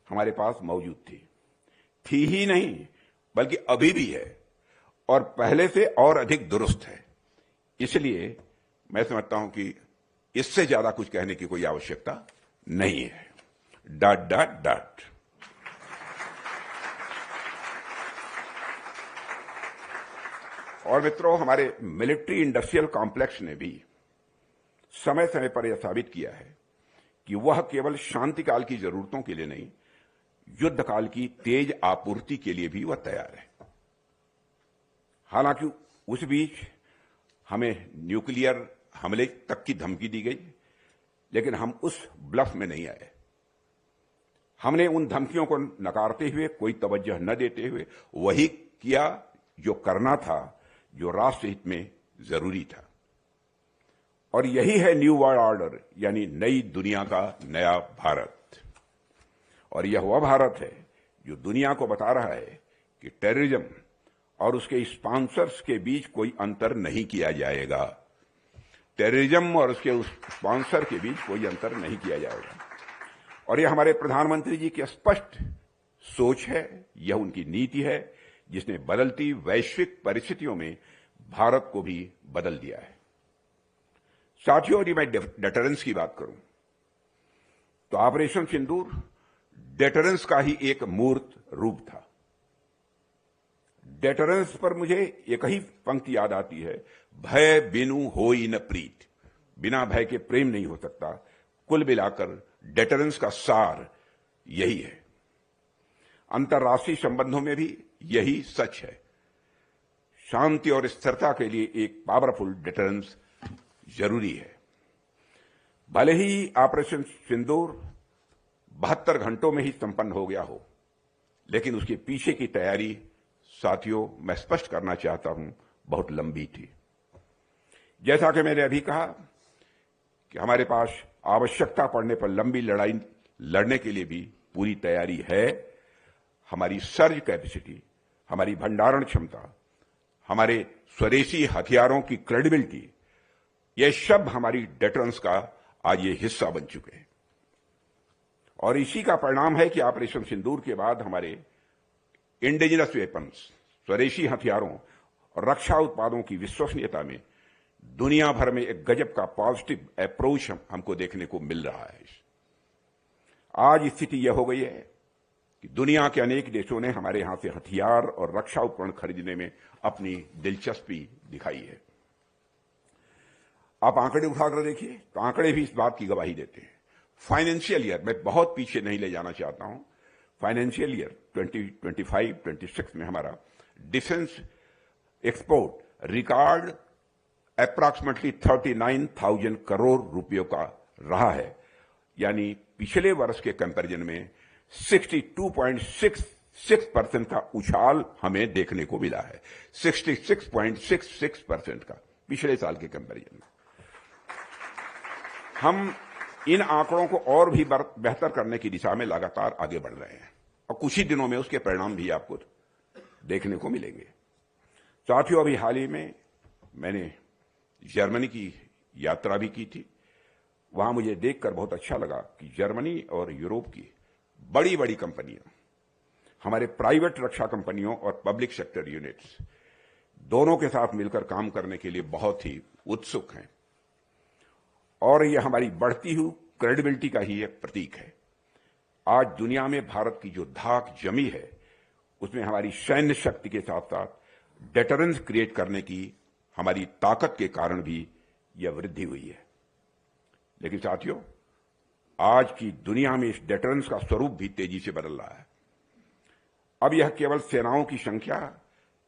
हमारे पास मौजूद थी ही नहीं बल्कि अभी भी है और पहले से और अधिक दुरुस्त है। इसलिए मैं समझता हूं कि इससे ज्यादा कुछ कहने की कोई आवश्यकता नहीं है। Dot dot dot. और मित्रों, हमारे मिलिट्री इंडस्ट्रियल कॉम्प्लेक्स ने भी समय समय पर यह साबित किया है कि वह केवल शांतिकाल की जरूरतों के लिए नहीं, युद्ध काल की तेज आपूर्ति के लिए भी वह तैयार है। हालांकि उस बीच हमें न्यूक्लियर हमले तक की धमकी दी गई, लेकिन हम उस ब्लफ में नहीं आए। हमने उन धमकियों को नकारते हुए, कोई तवज्जो न देते हुए वही किया जो करना था, जो राष्ट्रहित में जरूरी था। और यही है न्यू वर्ल्ड ऑर्डर, यानी नई दुनिया का नया भारत। और यह वह भारत है जो दुनिया को बता रहा है कि टेररिज्म और उसके स्पॉन्सर्स के बीच कोई अंतर नहीं किया जाएगा। टेररिज्म और उसके स्पॉन्सर के बीच कोई अंतर नहीं किया जाएगा। और यह हमारे प्रधानमंत्री जी की स्पष्ट सोच है, यह उनकी नीति है, जिसने बदलती वैश्विक परिस्थितियों में भारत को भी बदल दिया है। साथियों, यदि मैं डेटरेंस की बात करूं तो ऑपरेशन सिंदूर डेटरेंस का ही एक मूर्त रूप था। डेटरेंस पर मुझे एक ही पंक्ति याद आती है, भय बिनु होई न प्रीत। बिना भय के प्रेम नहीं हो सकता। कुल मिलाकर डेटरेंस का सार यही है। अंतर्राष्ट्रीय संबंधों में भी यही सच है। शांति और स्थिरता के लिए एक पावरफुल डेटरेंस जरूरी है। भले ही ऑपरेशन सिंदूर 72 घंटों में ही संपन्न हो गया हो, लेकिन उसके पीछे की तैयारी, साथियों, मैं स्पष्ट करना चाहता हूं, बहुत लंबी थी। जैसा कि मैंने अभी कहा कि हमारे पास आवश्यकता पड़ने पर लंबी लड़ाई लड़ने के लिए भी पूरी तैयारी है। हमारी सर्ज कैपेसिटी, हमारी भंडारण क्षमता, हमारे स्वदेशी हथियारों की क्रेडिबिलिटी, यह सब हमारी डेटरेंस का आज ये हिस्सा बन चुके हैं। और इसी का परिणाम है कि ऑपरेशन सिंदूर के बाद हमारे इंडिजिनस वेपन्स, स्वदेशी हथियारों और रक्षा उत्पादों की विश्वसनीयता में दुनिया भर में एक गजब का पॉजिटिव अप्रोच हमको देखने को मिल रहा है। आज स्थिति यह हो गई है कि दुनिया के अनेक देशों ने हमारे यहां से हथियार और रक्षा उपकरण खरीदने में अपनी दिलचस्पी दिखाई है। आप आंकड़े उठाकर देखिए तो आंकड़े भी इस बात की गवाही देते हैं। फाइनेंशियल ईयर, मैं बहुत पीछे नहीं ले जाना चाहता हूं, फाइनेंशियल ईयर 2025-26 में हमारा defence export record approximately 39,000 crore रुपयों का रहा है। यानी पिछले वर्ष के कंपैरिजन में 62.66% का उछाल हमें देखने को मिला है। 66.66% का पिछले साल के कंपैरिजन में। हम इन आंकड़ों को और भी बेहतर करने की दिशा में लगातार आगे बढ़ रहे हैं और कुछ ही दिनों में उसके परिणाम भी आपको देखने को मिलेंगे। साथियों, अभी हाल ही में मैंने जर्मनी की यात्रा भी की थी। वहां मुझे देखकर बहुत अच्छा लगा कि जर्मनी और यूरोप की बड़ी बड़ी कंपनियां, हमारे प्राइवेट रक्षा कंपनियों और पब्लिक सेक्टर यूनिट्स दोनों के साथ मिलकर काम करने के लिए बहुत ही उत्सुक हैं। और यह हमारी बढ़ती हुई क्रेडिबिलिटी का ही एक प्रतीक है। आज दुनिया में भारत की जो धाक जमी है, उसमें हमारी सैन्य शक्ति के साथ साथ डेटरेंस क्रिएट करने की हमारी ताकत के कारण भी यह वृद्धि हुई है। लेकिन साथियों, आज की दुनिया में इस डेटरेंस का स्वरूप भी तेजी से बदल रहा है। अब यह केवल सेनाओं की संख्या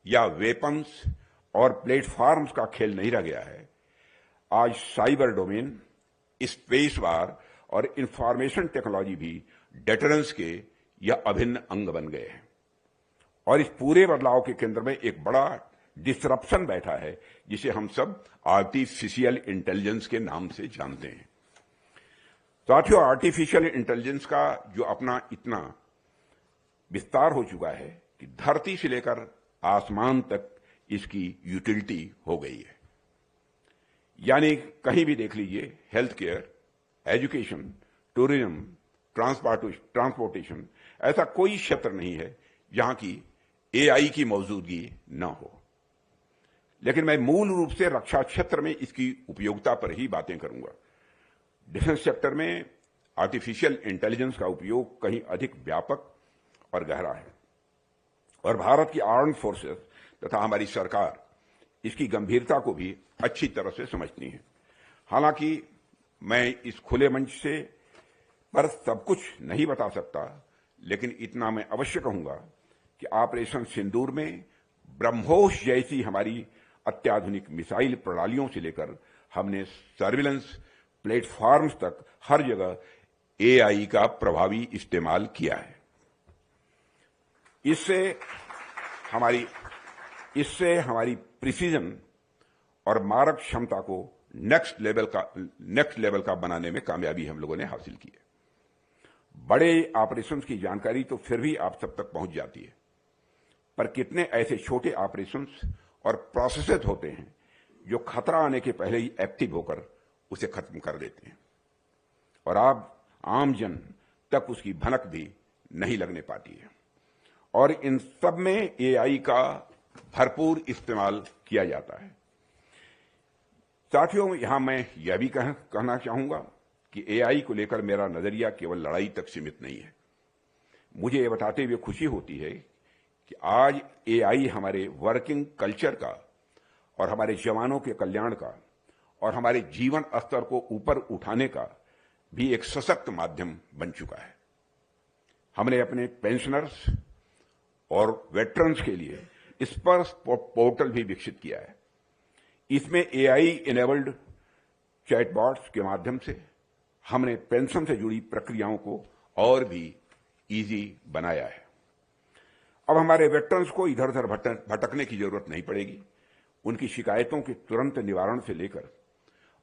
या वेपन्स और प्लेटफॉर्म्स का खेल नहीं रह गया है। आज साइबर डोमेन, स्पेस वार और इंफॉर्मेशन टेक्नोलॉजी भी डेटरेंस के यह अभिन्न अंग बन गए हैं। और इस पूरे बदलाव के केंद्र में एक बड़ा डिसरप्शन बैठा है, जिसे हम सब आर्टिफिशियल इंटेलिजेंस के नाम से जानते हैं। साथियों, आर्टिफिशियल इंटेलिजेंस का जो अपना इतना विस्तार हो चुका है कि धरती से लेकर आसमान तक इसकी यूटिलिटी हो गई है। यानी कहीं भी देख लीजिए, health care, education, tourism, transportation, ऐसा कोई क्षेत्र नहीं है जहां की एआई की मौजूदगी न हो। लेकिन मैं मूल रूप से रक्षा क्षेत्र में इसकी उपयोगिता पर ही बातें करूंगा। डिफेंस सेक्टर में आर्टिफिशियल इंटेलिजेंस का उपयोग कहीं अधिक व्यापक और गहरा है और भारत की आर्म्ड फोर्सेस तथा हमारी सरकार इसकी गंभीरता को भी अच्छी तरह से समझती है। हालांकि मैं इस खुले मंच से पर सब कुछ नहीं बता सकता, लेकिन इतना मैं अवश्य कहूंगा कि ऑपरेशन सिंदूर में ब्रह्मोस जैसी हमारी अत्याधुनिक मिसाइल प्रणालियों से लेकर हमने सर्विलेंस प्लेटफॉर्म्स तक हर जगह एआई का प्रभावी इस्तेमाल किया है। इससे हमारी प्रिसीजन और मारक क्षमता को नेक्स्ट लेवल का बनाने में कामयाबी हम लोगों ने हासिल की है। बड़े ऑपरेशंस की जानकारी तो फिर भी आप सब तक पहुंच जाती है, पर कितने ऐसे छोटे ऑपरेशंस और प्रोसेसेस होते हैं जो खतरा आने के पहले ही एक्टिव होकर उसे खत्म कर देते हैं और आप आम जन तक उसकी भनक भी नहीं लगने पाती है। और इन सब में एआई का भरपूर इस्तेमाल किया जाता है। साथियों, यहां मैं यह भी कहना चाहूंगा कि एआई को लेकर मेरा नजरिया केवल लड़ाई तक सीमित नहीं है। मुझे यह बताते हुए खुशी होती है कि आज एआई हमारे वर्किंग कल्चर का और हमारे जवानों के कल्याण का और हमारे जीवन स्तर को ऊपर उठाने का भी एक सशक्त माध्यम बन चुका है। हमने अपने पेंशनर्स और वेटरन्स के लिए स्पर्श पोर्टल भी विकसित किया है। इसमें एआई इनेबल्ड चैटबॉट्स के माध्यम से हमने पेंशन से जुड़ी प्रक्रियाओं को और भी इजी बनाया है। अब हमारे वेटरन्स को इधर उधर भटकने की जरूरत नहीं पड़ेगी। उनकी शिकायतों के तुरंत निवारण से लेकर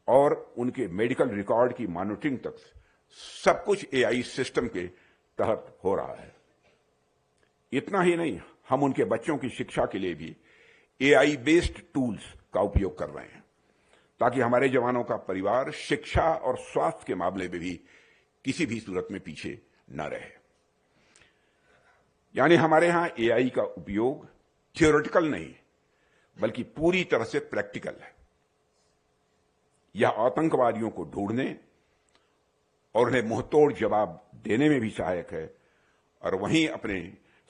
और उनके मेडिकल रिकॉर्ड की मॉनिटरिंग तक सब कुछ एआई सिस्टम के तहत हो रहा है। इतना ही नहीं, हम उनके बच्चों की शिक्षा के लिए भी एआई बेस्ड टूल्स का उपयोग कर रहे हैं ताकि हमारे जवानों का परिवार शिक्षा और स्वास्थ्य के मामले में भी किसी भी सूरत में पीछे न रहे। यानी हमारे यहां एआई का उपयोग थियोरेटिकल नहीं बल्कि पूरी तरह से प्रैक्टिकल है। यह आतंकवादियों को ढूंढने और उन्हें मुंहतोड़ जवाब देने में भी सहायक है और वहीं अपने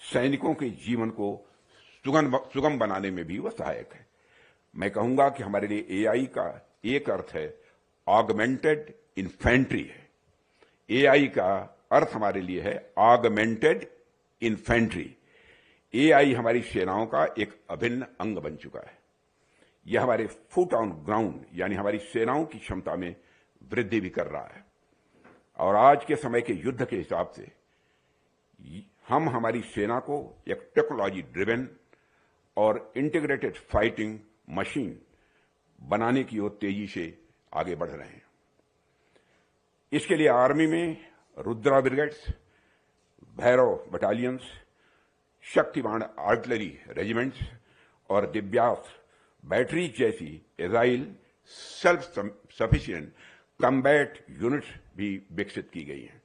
सैनिकों के जीवन को सुगम बनाने में भी वह सहायक है। मैं कहूंगा कि हमारे लिए एआई का एक अर्थ है ऑगमेंटेड इन्फेंट्री है। एआई का अर्थ हमारे लिए है ऑगमेंटेड इन्फेंट्री। एआई हमारी सेनाओं का एक अभिन्न अंग बन चुका है। यह हमारे फुट ऑन ग्राउंड यानी हमारी सेनाओं की क्षमता में वृद्धि भी कर रहा है और आज के समय के युद्ध के हिसाब से हम हमारी सेना को एक टेक्नोलॉजी ड्रिवन और इंटीग्रेटेड फाइटिंग मशीन बनाने की ओर तेजी से आगे बढ़ रहे हैं। इसके लिए आर्मी में Rudra brigades, Bhairav battalions, Shaktibaan artillery regiments और दिव्यास्त्र बैटरी जैसी agile self sufficient combat units भी विकसित की गई हैं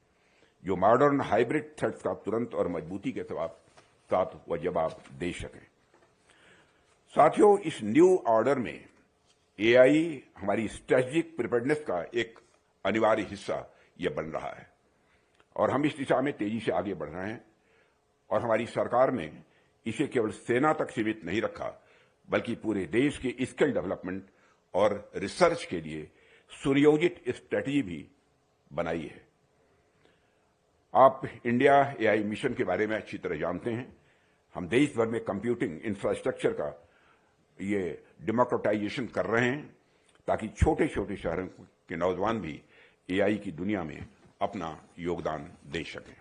जो मॉडर्न हाइब्रिड थ्रेट्स का तुरंत और मजबूती के साथ वह जवाब दे सकें। साथियों, इस न्यू ऑर्डर में एआई हमारी स्ट्रेटेजिक प्रिपेयर्डनेस का एक अनिवार्य हिस्सा यह बन रहा है और हम इस दिशा में तेजी से आगे बढ़ रहे हैं और हमारी सरकार ने इसे केवल सेना तक सीमित नहीं रखा बल्कि पूरे देश के स्किल डेवलपमेंट और रिसर्च के लिए सुनियोजित स्ट्रेटजी भी बनाई है। आप इंडिया एआई मिशन के बारे में अच्छी तरह जानते हैं। हम देश भर में कंप्यूटिंग इंफ्रास्ट्रक्चर का ये डेमोक्रेटाइजेशन कर रहे हैं ताकि छोटे छोटे शहरों के नौजवान भी एआई की दुनिया में अपना योगदान दे सकें।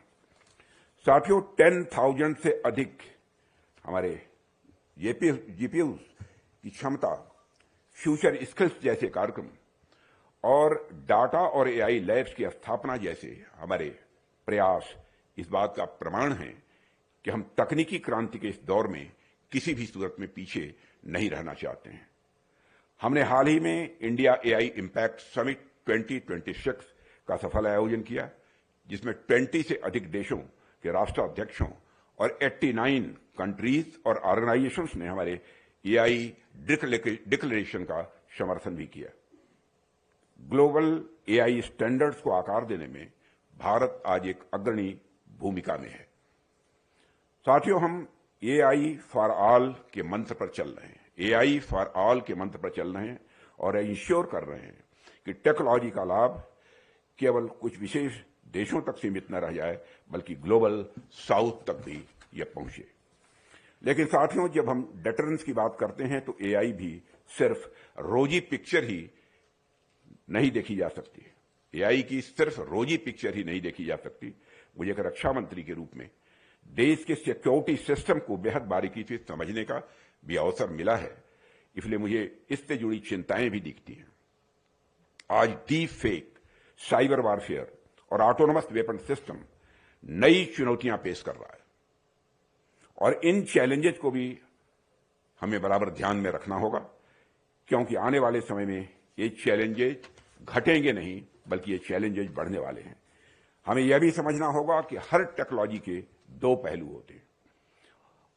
साथियों, 10,000 से अधिक हमारे जीपीयू की क्षमता, फ्यूचर स्किल्स जैसे कार्यक्रम और डाटा और एआई लैब्स की स्थापना जैसे हमारे प्रयास इस बात का प्रमाण है कि हम तकनीकी क्रांति के इस दौर में किसी भी सूरत में पीछे नहीं रहना चाहते हैं। हमने हाल ही में इंडिया एआई इम्पैक्ट समिट 2026 का सफल आयोजन किया जिसमें 20 से अधिक देशों के राष्ट्राध्यक्षों और 89 कंट्रीज और ऑर्गेनाइजेशंस ने हमारे एआई डिक्लेरेशन का समर्थन भी किया। ग्लोबल एआई स्टैंडर्ड्स को आकार देने में भारत आज एक अग्रणी भूमिका में है। साथियों, हम एआई फॉर ऑल के मंत्र पर चल रहे हैं, एआई फॉर ऑल के मंत्र पर चल रहे हैं और इंश्योर कर रहे हैं कि टेक्नोलॉजी का लाभ केवल कुछ विशेष देशों तक सीमित न रह जाए, बल्कि ग्लोबल साउथ तक भी यह पहुंचे। लेकिन साथियों, जब हम डेटरेंस की बात करते हैं तो एआई भी सिर्फ रोजी पिक्चर ही नहीं देखी जा सकती है। एआई की सिर्फ रोजी पिक्चर ही नहीं देखी जा सकती। मुझे एक रक्षा मंत्री के रूप में देश के सिक्योरिटी सिस्टम को बेहद बारीकी से समझने का भी अवसर मिला है, इसलिए मुझे इससे जुड़ी चिंताएं भी दिखती हैं। आज डीप फेक, साइबर वारफेयर और ऑटोनोमस वेपन सिस्टम नई चुनौतियां पेश कर रहा है और इन चैलेंजेस को भी हमें बराबर ध्यान में रखना होगा, क्योंकि आने वाले समय में ये चैलेंजेस घटेंगे नहीं, बल्कि ये चैलेंजेस बढ़ने वाले हैं। हमें यह भी समझना होगा कि हर टेक्नोलॉजी के दो पहलू होते हैं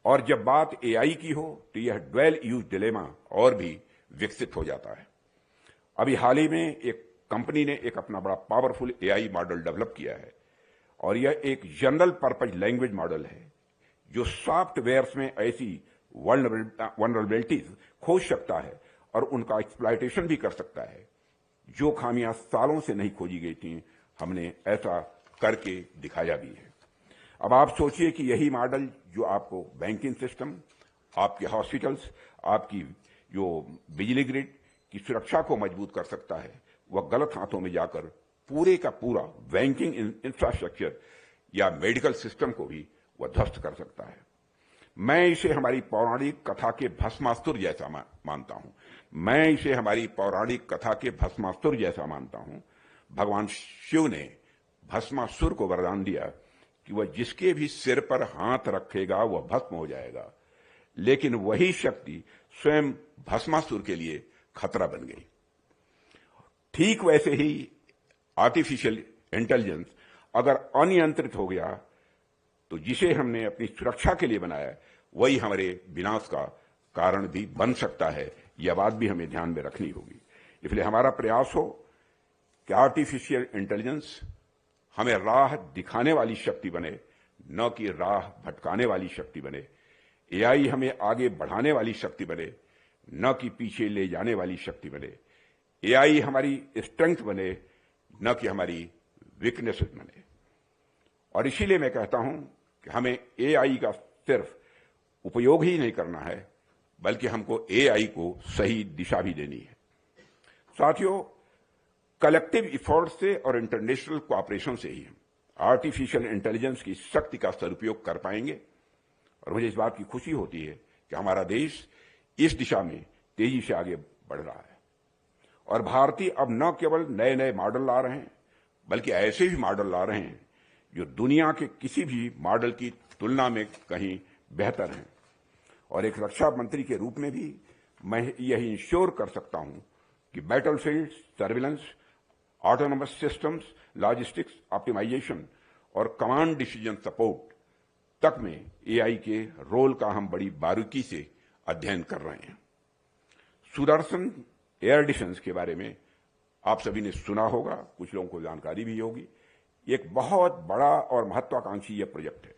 और जब बात एआई की हो तो यह ड्वेल यूज डिलेमा और भी विकसित हो जाता है। अभी हाल ही में एक कंपनी ने एक अपना बड़ा पावरफुल एआई मॉडल डेवलप किया है और यह एक जनरल पर्पज लैंग्वेज मॉडल है जो सॉफ्टवेयर्स में ऐसी वल्नरेबिलिटीज खोज सकता है और उनका एक्सप्लॉयटेशन भी कर सकता है जो खामियां सालों से नहीं खोजी गई थी। हमने ऐसा करके दिखाया भी है। अब आप सोचिए कि यही मॉडल जो आपको बैंकिंग सिस्टम, आपके हॉस्पिटल्स, आपकी जो बिजली ग्रिड की सुरक्षा को मजबूत कर सकता है, वह गलत हाथों में जाकर पूरे का पूरा बैंकिंग इंफ्रास्ट्रक्चर या मेडिकल सिस्टम को भी वह ध्वस्त कर सकता है। मैं इसे हमारी पौराणिक कथा के भस्मासुर जैसा मानता हूं। मैं इसे हमारी पौराणिक कथा के भस्मासुर जैसा मानता हूं। भगवान शिव ने भस्मासुर को वरदान दिया कि वह जिसके भी सिर पर हाथ रखेगा वह भस्म हो जाएगा, लेकिन वही शक्ति स्वयं भस्मासुर के लिए खतरा बन गई। ठीक वैसे ही आर्टिफिशियल इंटेलिजेंस अगर अनियंत्रित हो गया तो जिसे हमने अपनी सुरक्षा के लिए बनाया वही हमारे विनाश का कारण भी बन सकता है। यह बात भी हमें ध्यान में रखनी होगी। इसलिए हमारा प्रयास हो कि आर्टिफिशियल इंटेलिजेंस हमें राह दिखाने वाली शक्ति बने, न कि राह भटकाने वाली शक्ति बने। एआई हमें आगे बढ़ाने वाली शक्ति बने, न कि पीछे ले जाने वाली शक्ति बने। एआई हमारी स्ट्रेंथ बने, न कि हमारी वीकनेस बने। और इसीलिए मैं कहता हूं कि हमें एआई का सिर्फ उपयोग ही नहीं करना है, बल्कि हमको एआई को सही दिशा भी देनी है। साथियों, कलेक्टिव एफर्ट से और इंटरनेशनल कोऑपरेशन से ही हम आर्टिफिशियल इंटेलिजेंस की शक्ति का सदुपयोग कर पाएंगे। और मुझे इस बात की खुशी होती है कि हमारा देश इस दिशा में तेजी से आगे बढ़ रहा है और भारतीय अब न केवल नए नए मॉडल ला रहे हैं, बल्कि ऐसे भी मॉडल ला रहे हैं जो दुनिया के किसी भी मॉडल की तुलना में कहीं बेहतर हैं। और एक रक्षा मंत्री के रूप में भी मैं यही इंश्योर कर सकता हूं कि battlefield surveillance, autonomous systems, logistics optimisation और कमांड डिसीजन सपोर्ट तक में एआई के रोल का हम बड़ी बारीकी से अध्ययन कर रहे हैं। सुदर्शन एयर डिफेंस के बारे में आप सभी ने सुना होगा, कुछ लोगों को जानकारी भी होगी। एक बहुत बड़ा और महत्वाकांक्षी यह प्रोजेक्ट है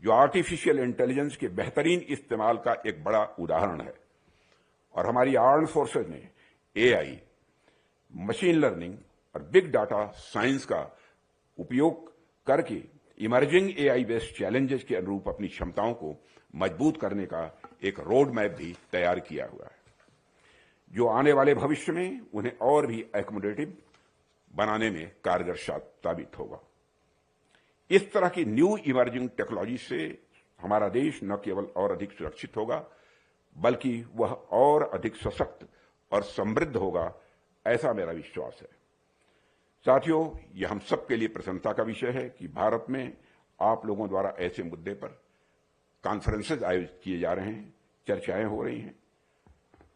जो आर्टिफिशियल इंटेलिजेंस के बेहतरीन इस्तेमाल का एक बड़ा उदाहरण है। और हमारी आर्म्ड फोर्सेज ने एआई, मशीन लर्निंग और बिग डाटा साइंस का उपयोग करके इमर्जिंग एआई बेस्ड चैलेंजेस के अनुरूप अपनी क्षमताओं को मजबूत करने का एक रोड मैप भी तैयार किया हुआ है, जो आने वाले भविष्य में उन्हें और भी एकोमोडेटिव बनाने में कारगर साबित होगा। इस तरह की न्यू इमर्जिंग टेक्नोलॉजी से हमारा देश न केवल और अधिक सुरक्षित होगा, बल्कि वह और अधिक सशक्त और समृद्ध होगा, ऐसा मेरा विश्वास है। साथियों, यह हम सब के लिए प्रसन्नता का विषय है कि भारत में आप लोगों द्वारा ऐसे मुद्दे पर कॉन्फ्रेंसेज आयोजित किए जा रहे हैं, चर्चाएं हो रही हैं।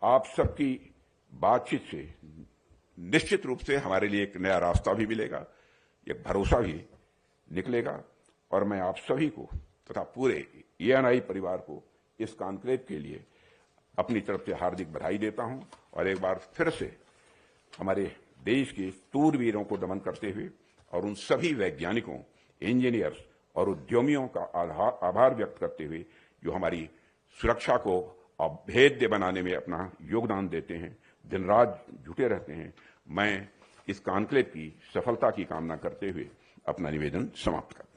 आप सबकी बातचीत से निश्चित रूप से हमारे लिए एक नया रास्ता भी मिलेगा। एक भरोसा भी निकलेगा। और मैं आप सभी को तथा पूरे एएनआई परिवार को इस कॉन्क्लेव के लिए अपनी तरफ से हार्दिक बधाई देता हूं और एक बार फिर से हमारे देश के शूरवीरों को नमन करते हुए और उन सभी वैज्ञानिकों, इंजीनियर्स और उद्यमियों का आभार व्यक्त करते हुए जो हमारी सुरक्षा को अभेद्य बनाने में अपना योगदान देते हैं, दिन रात जुटे रहते हैं, मैं इस कॉन्क्लेव की सफलता की कामना करते हुए अपना निवेदन समाप्त करता हूं।